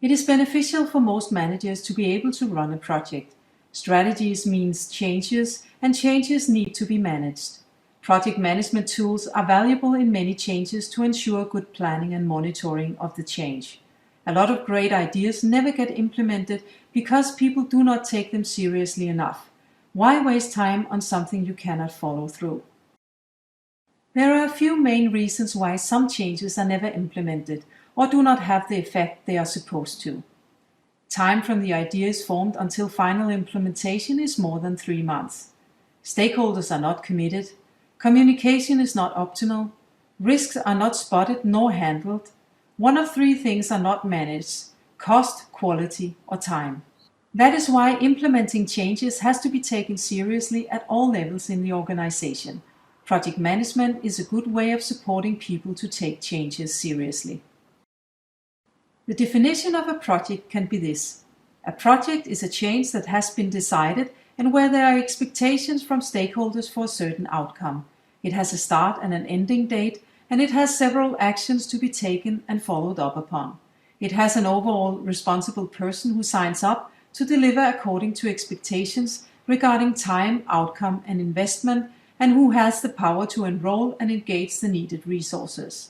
It is beneficial for most managers to be able to run a project. Strategies means changes, and changes need to be managed. Project management tools are valuable in many changes to ensure good planning and monitoring of the change. A lot of great ideas never get implemented because people do not take them seriously enough. Why waste time on something you cannot follow through? There are a few main reasons why some changes are never implemented or do not have the effect they are supposed to. Time from the idea is formed until final implementation is more than 3 months. Stakeholders are not committed. Communication is not optimal. Risks are not spotted nor handled. One of 3 things are not managed: cost, quality, or time. That is why implementing changes has to be taken seriously at all levels in the organization. Project management is a good way of supporting people to take changes seriously. The definition of a project can be this: a project is a change that has been decided and where there are expectations from stakeholders for a certain outcome. It has a start and an ending date, and it has several actions to be taken and followed up upon. It has an overall responsible person who signs up to deliver according to expectations regarding time, outcome, and investment, and who has the power to enroll and engage the needed resources.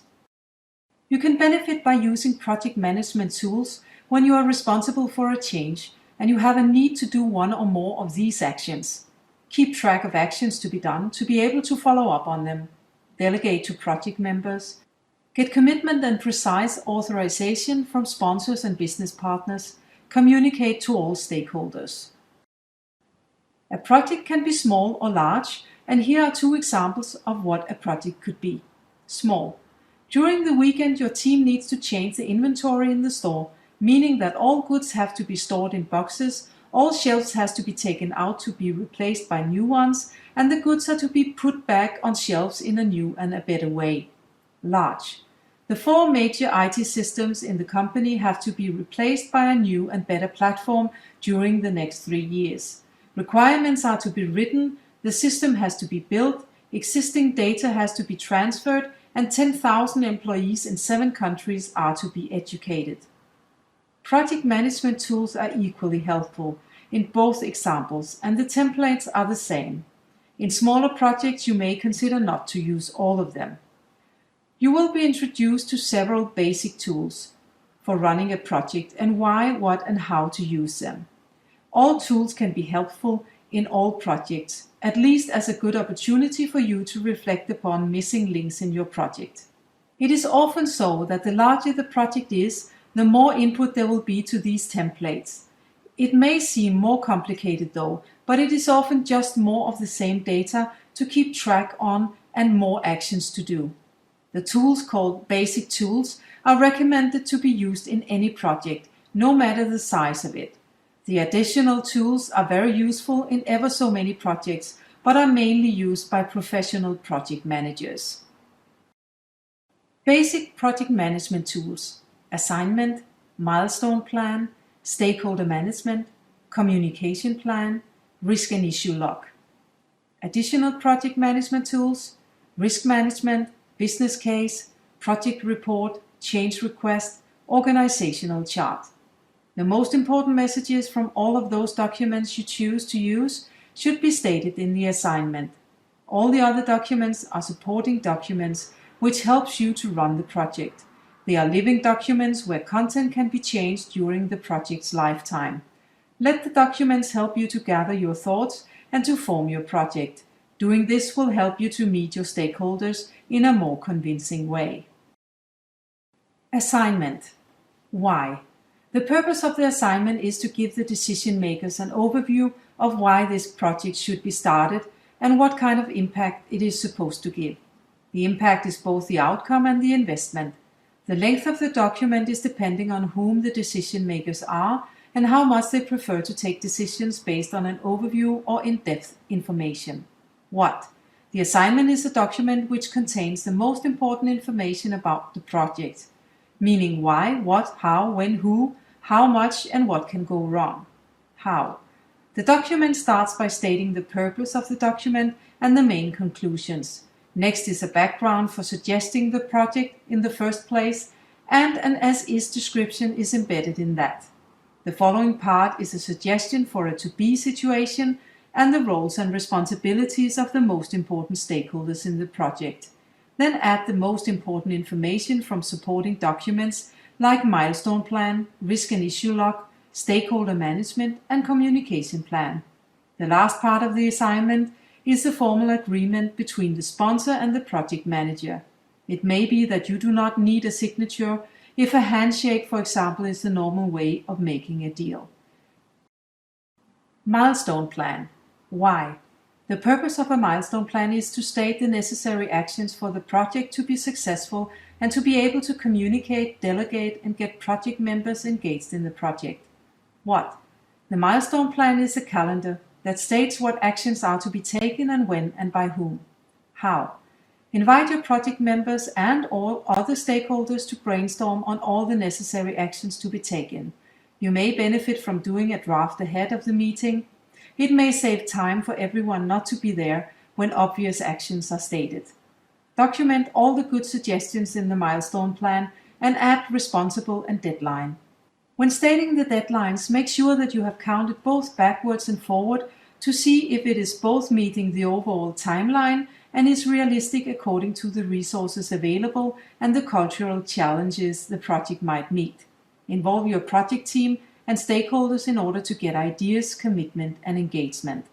You can benefit by using project management tools when you are responsible for a change and you have a need to do one or more of these actions. Keep track of actions to be done to be able to follow up on them. Delegate to project members. Get commitment and precise authorization from sponsors and business partners. Communicate to all stakeholders. A project can be small or large, and here are 2 examples of what a project could be. Small. During the weekend, your team needs to change the inventory in the store, meaning that all goods have to be stored in boxes, all shelves has to be taken out to be replaced by new ones, and the goods are to be put back on shelves in a new and a better way. Large. The 4 major IT systems in the company have to be replaced by a new and better platform during the next 3 years. Requirements are to be written, the system has to be built, existing data has to be transferred, and 10,000 employees in 7 countries are to be educated. Project management tools are equally helpful in both examples, and the templates are the same. In smaller projects, you may consider not to use all of them. You will be introduced to several basic tools for running a project and why, what, and how to use them. All tools can be helpful in all projects, at least as a good opportunity for you to reflect upon missing links in your project. It is often so that the larger the project is, the more input there will be to these templates. It may seem more complicated though, but it is often just more of the same data to keep track on and more actions to do. The tools called basic tools are recommended to be used in any project, no matter the size of it. The additional tools are very useful in ever so many projects, but are mainly used by professional project managers. Basic project management tools: assignment, milestone plan, stakeholder management, communication plan, risk and issue log. Additional project management tools: risk management, business case, project report, change request, organizational chart. The most important messages from all of those documents you choose to use should be stated in the assignment. All the other documents are supporting documents which helps you to run the project. They are living documents where content can be changed during the project's lifetime. Let the documents help you to gather your thoughts and to form your project. Doing this will help you to meet your stakeholders in a more convincing way. Assignment. Why? The purpose of the assignment is to give the decision makers an overview of why this project should be started and what kind of impact it is supposed to give. The impact is both the outcome and the investment. The length of the document is depending on whom the decision makers are and how much they prefer to take decisions based on an overview or in-depth information. What? The assignment is a document which contains the most important information about the project, meaning why, what, how, when, who, how much, and what can go wrong. How? The document starts by stating the purpose of the document and the main conclusions. Next is a background for suggesting the project in the first place, and an as-is description is embedded in that. The following part is a suggestion for a to-be situation and the roles and responsibilities of the most important stakeholders in the project. Then add the most important information from supporting documents like Milestone Plan, Risk and Issue Log, Stakeholder Management, and Communication Plan. The last part of the assignment is the formal agreement between the sponsor and the project manager. It may be that you do not need a signature if a handshake, for example, is the normal way of making a deal. Milestone Plan. Why? The purpose of a milestone plan is to state the necessary actions for the project to be successful and to be able to communicate, delegate, and get project members engaged in the project. What? The milestone plan is a calendar that states what actions are to be taken and when and by whom. How? Invite your project members and all other stakeholders to brainstorm on all the necessary actions to be taken. You may benefit from doing a draft ahead of the meeting. It may save time for everyone not to be there when obvious actions are stated. Document all the good suggestions in the milestone plan and add responsible and deadline. When stating the deadlines, make sure that you have counted both backwards and forward to see if it is both meeting the overall timeline and is realistic according to the resources available and the cultural challenges the project might meet. Involve your project team and stakeholders in order to get ideas, commitment, and engagement.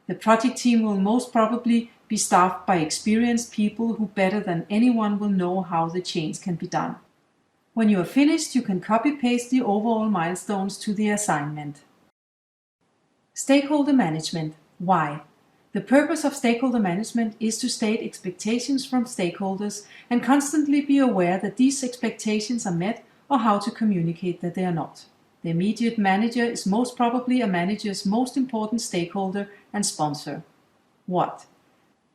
The project team will most probably be staffed by experienced people who better than anyone will know how the change can be done. When you are finished, you can copy-paste the overall milestones to the assignment. Stakeholder Management. Why? The purpose of stakeholder management is to state expectations from stakeholders and constantly be aware that these expectations are met or how to communicate that they are not. The immediate manager is most probably a manager's most important stakeholder and sponsor. What?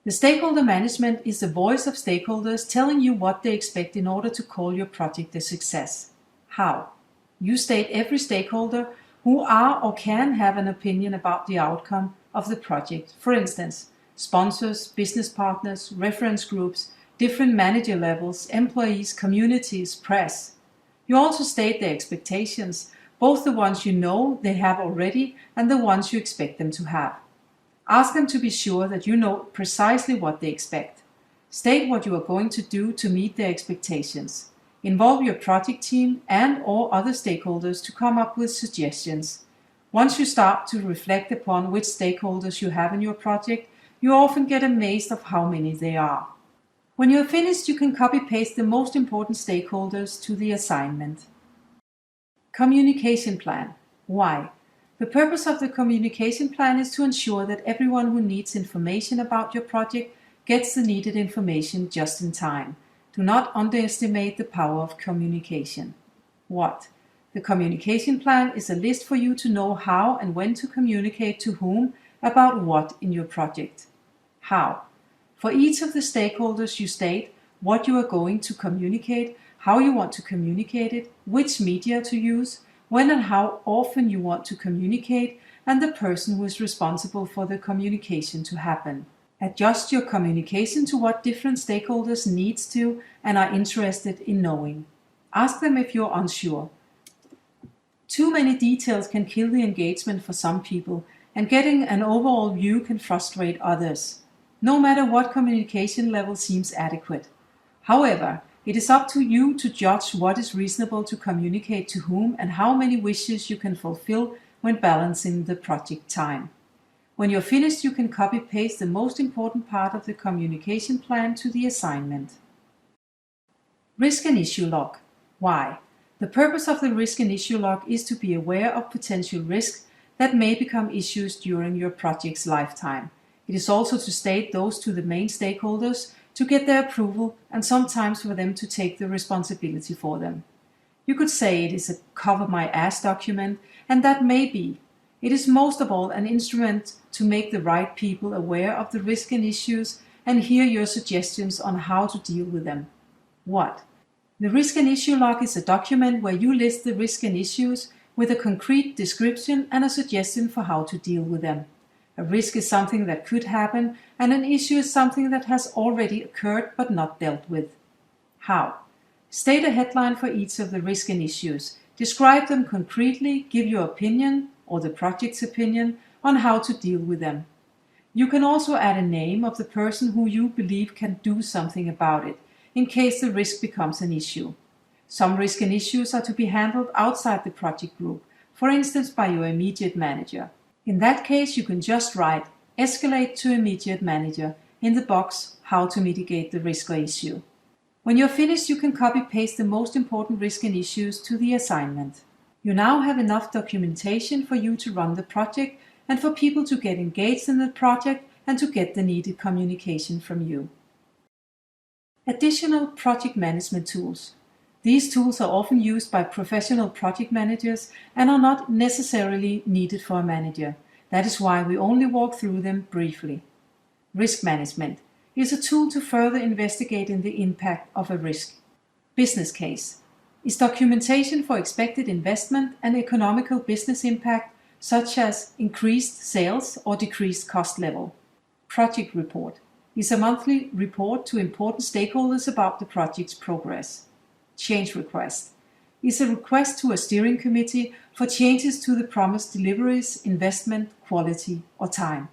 The stakeholder management is the voice of stakeholders telling you what they expect in order to call your project a success. How? You state every stakeholder who are or can have an opinion about the outcome of the project. For instance, sponsors, business partners, reference groups, different manager levels, employees, communities, press. You also state their expectations, both the ones you know they have already and the ones you expect them to have. Ask them to be sure that you know precisely what they expect. State what you are going to do to meet their expectations. Involve your project team and or other stakeholders to come up with suggestions. Once you start to reflect upon which stakeholders you have in your project, you often get amazed of how many they are. When you are finished, you can copy-paste the most important stakeholders to the assignment. Communication Plan. Why? The purpose of the communication plan is to ensure that everyone who needs information about your project gets the needed information just in time. Do not underestimate the power of communication. What? The communication plan is a list for you to know how and when to communicate to whom about what in your project. How? For each of the stakeholders, you state what you are going to communicate, how you want to communicate it, which media to use, when and how often you want to communicate, and the person who is responsible for the communication to happen. Adjust your communication to what different stakeholders needs to and are interested in knowing. Ask them if you're unsure. Too many details can kill the engagement for some people, and getting an overall view can frustrate others. No matter what communication level seems adequate. However, it is up to you to judge what is reasonable to communicate to whom and how many wishes you can fulfill when balancing the project time. When you're finished, you can copy-paste the most important part of the communication plan to the assignment. Risk and Issue Log. Why? The purpose of the Risk and Issue Log is to be aware of potential risks that may become issues during your project's lifetime. It is also to state those to the main stakeholders to get their approval and sometimes for them to take the responsibility for them. You could say it is a cover my ass document, and that may be. It is most of all an instrument to make the right people aware of the risk and issues and hear your suggestions on how to deal with them. What? The Risk and Issue Log is a document where you list the risk and issues with a concrete description and a suggestion for how to deal with them. A risk is something that could happen, and an issue is something that has already occurred but not dealt with. How? State a headline for each of the risks and issues. Describe them concretely, give your opinion, or the project's opinion, on how to deal with them. You can also add a name of the person who you believe can do something about it, in case the risk becomes an issue. Some risks and issues are to be handled outside the project group, for instance by your immediate manager. In that case, you can just write "Escalate to immediate manager" in the box "How to mitigate the risk or issue." When you're finished, you can copy-paste the most important risk and issues to the assignment. You now have enough documentation for you to run the project and for people to get engaged in the project and to get the needed communication from you. Additional project management tools. These tools are often used by professional project managers and are not necessarily needed for a manager. That is why we only walk through them briefly. Risk management is a tool to further investigate the impact of a risk. Business case is documentation for expected investment and economical business impact, such as increased sales or decreased cost level. Project report is a monthly report to important stakeholders about the project's progress. Change request is a request to a steering committee for changes to the promised deliveries, investment, quality, or time.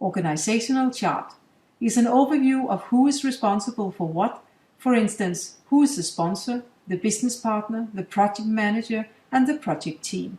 Organizational chart is an overview of who is responsible for what, for instance, who is the sponsor, the business partner, the project manager, and the project team.